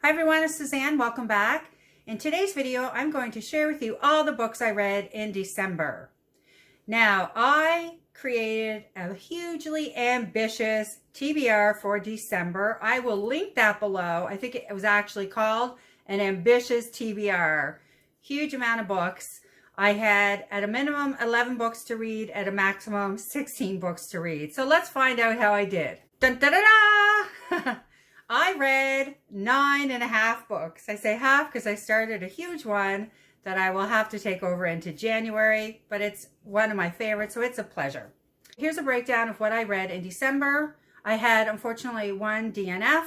Hi everyone, it's Suzanne. Welcome back. In today's video, I'm going to share with you all the books I read in December. Now, I created a hugely ambitious TBR for December. I will link that below. I think it was actually called an ambitious TBR. Huge amount of books. I had at a minimum 11 books to read, at a maximum 16 books to read. So let's find out how I did. Dun, da, da, da! I read 9.5 books. I say half because I started a huge one that I will have to take over into January, but it's one of my favorites, so it's a pleasure. Here's a breakdown of what I read in December. I had, unfortunately, 1 DNF.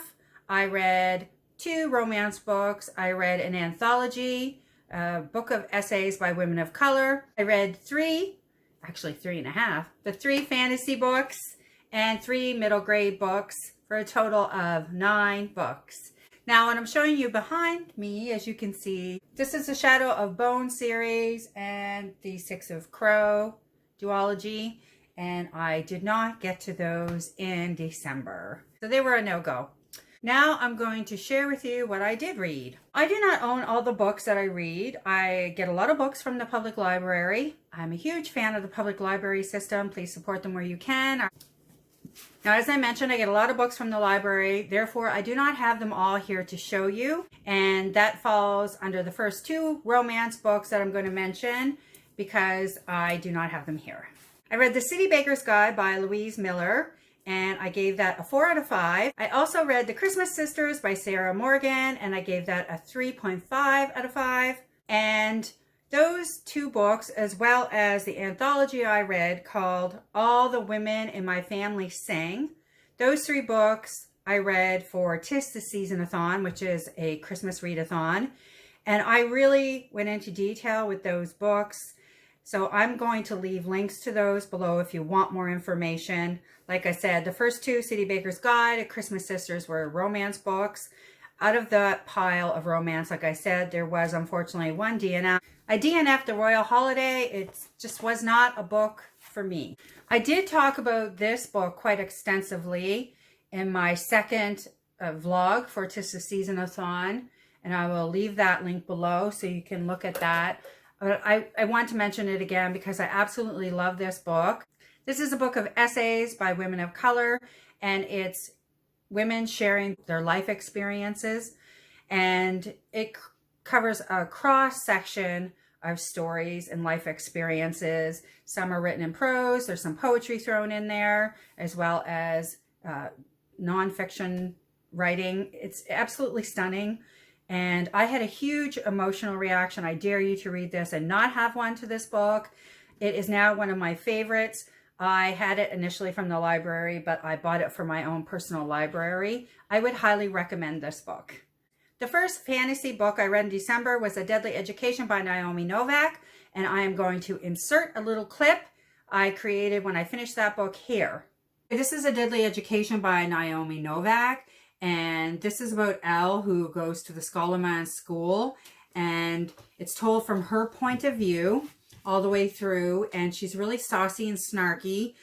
I read 2 romance books. I read an anthology, a book of essays by women of color. I read 3, actually 3.5, but 3 fantasy books and 3 middle grade books for a total of 9 books. Now, what I'm showing you behind me, as you can see, this is the Shadow of Bone series and the Six of Crow duology, and I did not get to those in December, so they were a no-go. Now I'm going to share with you what I did read. I do not own all the books that I read. I get a lot of books from the public library. I'm a huge fan of the public library system. Please support them where you can. Now, as I mentioned, I get a lot of books from the library. Therefore, I do not have them all here to show you. And that falls under the first 2 romance books that I'm going to mention because I do not have them here. I read The City Baker's Guide by Louise Miller, and I gave that a 4 out of 5. I also read The Christmas Sisters by Sarah Morgan, and I gave that a 3.5 out of 5. And those 2 books, as well as the anthology I read called All the Women in My Family Sing, those 3 books I read for TISTHESEASONATHON, which is a Christmas readathon. And I really went into detail with those books. So I'm going to leave links to those below if you want more information. Like I said, the first 2, City Baker's Guide and Christmas Sisters, were romance books. Out of that pile of romance, like I said, there was unfortunately 1 DNF. I DNF'd The Royal Holiday. It just was not a book for me. I did talk about this book quite extensively in my second vlog for TISTHESEASONATHON, and I will leave that link below so you can look at that. But I want to mention it again because I absolutely love this book. This is a book of essays by women of color, and it's women sharing their life experiences, and it covers a cross-section of stories and life experiences. Some are written in prose, there's some poetry thrown in there, as well as nonfiction writing. It's absolutely stunning, and I had a huge emotional reaction. I dare you to read this and not have one to this book. It is now one of my favorites. I had it initially from the library, but I bought it for my own personal library. I would highly recommend this book. The first fantasy book I read in December was A Deadly Education by Naomi Novik, and I am going to insert a little clip I created when I finished that book here. This is A Deadly Education by Naomi Novik, and this is about Elle, who goes to the Scholomans school, and it's told from her point of view all the way through, and she's really saucy and snarky,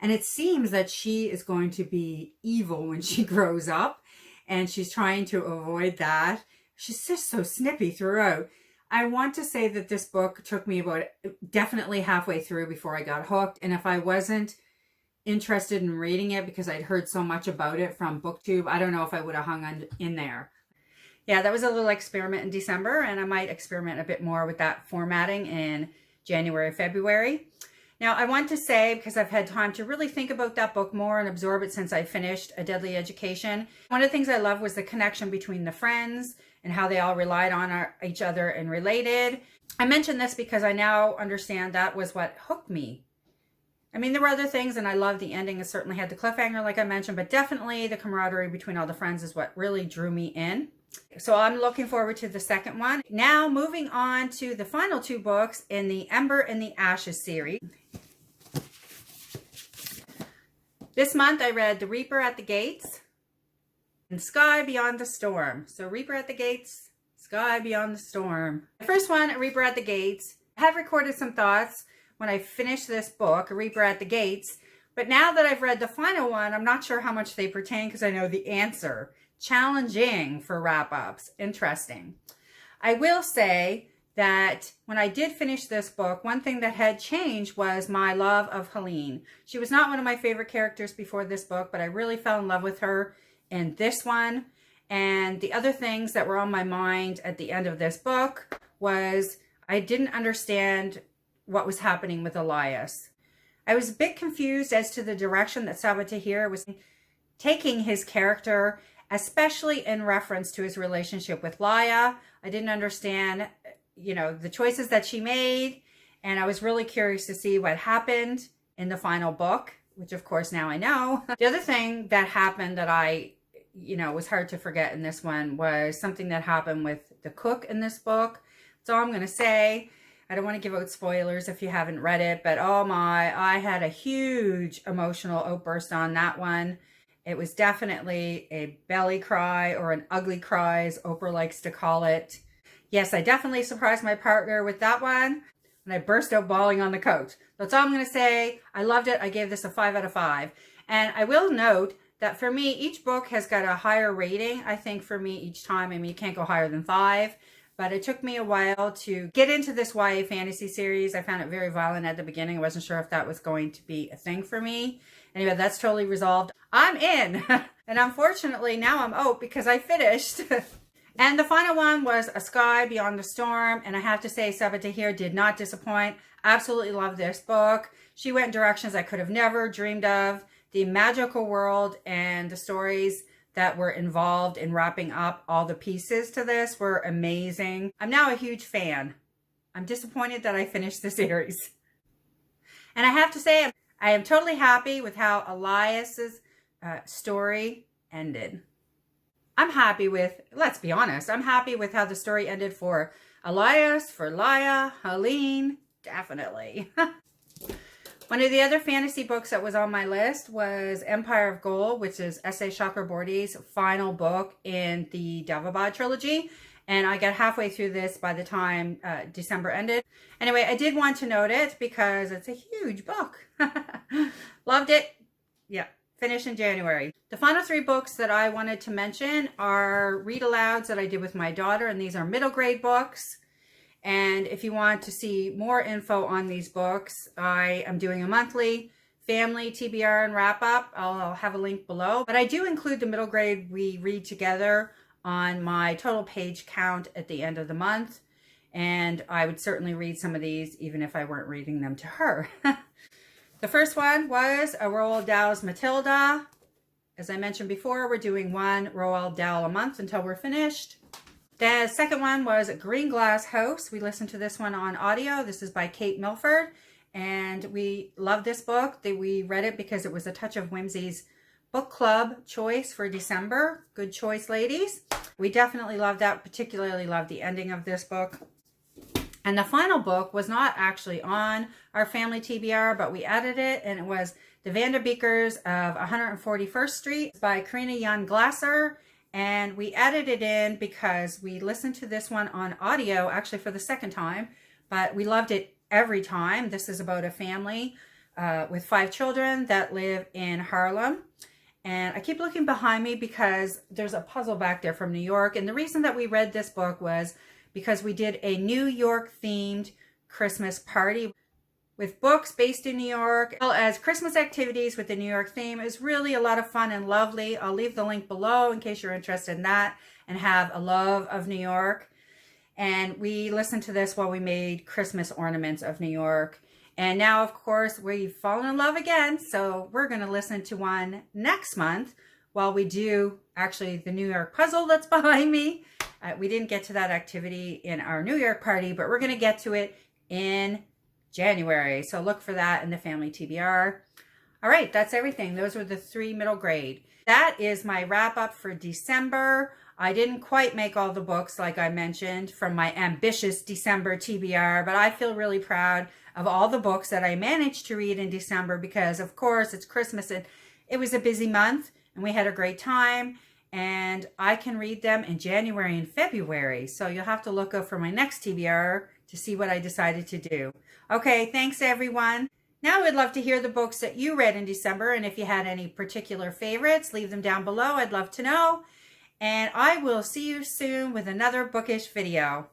and it seems that she is going to be evil when she grows up, and she's trying to avoid that. She's just so snippy throughout. I want to say that this book took me about definitely halfway through before I got hooked, and if I wasn't interested in reading it because I'd heard so much about it from BookTube, I don't know if I would have hung in there. Yeah, that was a little experiment in December, and I might experiment a bit more with that formatting in January, February. Now, I want to say, because I've had time to really think about that book more and absorb it since I finished A Deadly Education, one of the things I loved was the connection between the friends and how they all relied on each other and related. I mention this because I now understand that was what hooked me. I mean, there were other things, and I love the ending. It certainly had the cliffhanger, like I mentioned, but definitely the camaraderie between all the friends is what really drew me in. So I'm looking forward to the second one. Now, moving on to the final 2 books in the Ember and the Ashes series. This month, I read The Reaper at the Gates and Sky Beyond the Storm. So Reaper at the Gates, Sky Beyond the Storm. The first one, Reaper at the Gates. I have recorded some thoughts when I finished this book, Reaper at the Gates, but now that I've read the final one, I'm not sure how much they pertain because I know the answer challenging for wrap-ups. Interesting. I will say that when I did finish this book, one thing that had changed was my love of Helene. She was not one of my favorite characters before this book, but I really fell in love with her in this one. And the other things that were on my mind at the end of this book was I didn't understand what was happening with Elias. I was a bit confused as to the direction that Sabatahir was taking his character, especially in reference to his relationship with Laia. I didn't understand, the choices that she made, and I was really curious to see what happened in the final book, which of course now I know. The other thing that happened that I was hard to forget in this one was something that happened with the cook in this book. That's all I'm going to say. I don't want to give out spoilers if you haven't read it, but oh my, I had a huge emotional outburst on that one. It was definitely a belly cry, or an ugly cry, as Oprah likes to call it. Yes, I definitely surprised my partner with that one, and I burst out bawling on the couch. That's all I'm going to say. I loved it. I gave this a 5 out of 5. And I will note that for me, each book has got a higher rating, I think, for me each time. I mean, you can't go higher than 5. But it took me a while to get into this YA fantasy series. I found it very violent at the beginning. I wasn't sure if that was going to be a thing for me. Anyway, that's totally resolved. I'm in. And unfortunately, now I'm out because I finished. And the final one was A Sky Beyond the Storm. And I have to say, Sabatahir did not disappoint. Absolutely love this book. She went in directions I could have never dreamed of. The magical world and the stories that were involved in wrapping up all the pieces to this were amazing. I'm now a huge fan. I'm disappointed that I finished the series. And I have to say, I am totally happy with how Elias's story ended. I'm happy with, let's be honest, I'm happy with how the story ended for Elias, for Laia, Helene, definitely. One of the other fantasy books that was on my list was Empire of Gold, which is S.A. Chakraborty's final book in the Davabad trilogy. And I got halfway through this by the time December ended. Anyway, I did want to note it because it's a huge book. Loved it. Yeah, finished in January. The final 3 books that I wanted to mention are read alouds that I did with my daughter, and these are middle grade books. And if you want to see more info on these books, I am doing a monthly family TBR and wrap up. I'll have a link below. But I do include the middle grade we read together on my total page count at the end of the month. And I would certainly read some of these even if I weren't reading them to her. The first one was a Roald Dahl's Matilda. As I mentioned before, we're doing one Roald Dahl a month until we're finished. The second one was Green Glass House. We listened to this one on audio. This is by Kate Milford, and we love this book. We read it because it was a touch of whimsy's book club choice for December. Good choice, ladies. We definitely loved that, particularly loved the ending of this book. And the final book was not actually on our family TBR, but we added it, and it was The Vanderbeekers of 141st Street by Karina Jan Glasser. And we added it in because we listened to this one on audio, actually for the second time, but we loved it every time. This is about a family with 5 children that live in Harlem. And I keep looking behind me because there's a puzzle back there from New York. And the reason that we read this book was because we did a New York themed Christmas party with books based in New York, as well as Christmas activities with the New York theme. It was really a lot of fun and lovely. I'll leave the link below in case you're interested in that and have a love of New York. And we listened to this while we made Christmas ornaments of New York. And now, of course, we've fallen in love again. So we're going to listen to one next month while we do actually the New York puzzle that's behind me. We didn't get to that activity in our New York party, but we're going to get to it in January. So look for that in the family TBR. All right, that's everything. Those were the 3 middle grade. That is my wrap up for December. I didn't quite make all the books like I mentioned from my ambitious December TBR, but I feel really proud of all the books that I managed to read in December because, of course, it's Christmas and it was a busy month and we had a great time, and I can read them in January and February. So you'll have to look out for my next TBR to see what I decided to do. Okay, thanks everyone. Now I'd love to hear the books that you read in December, and if you had any particular favorites, leave them down below. I'd love to know. and I will see you soon with another bookish video.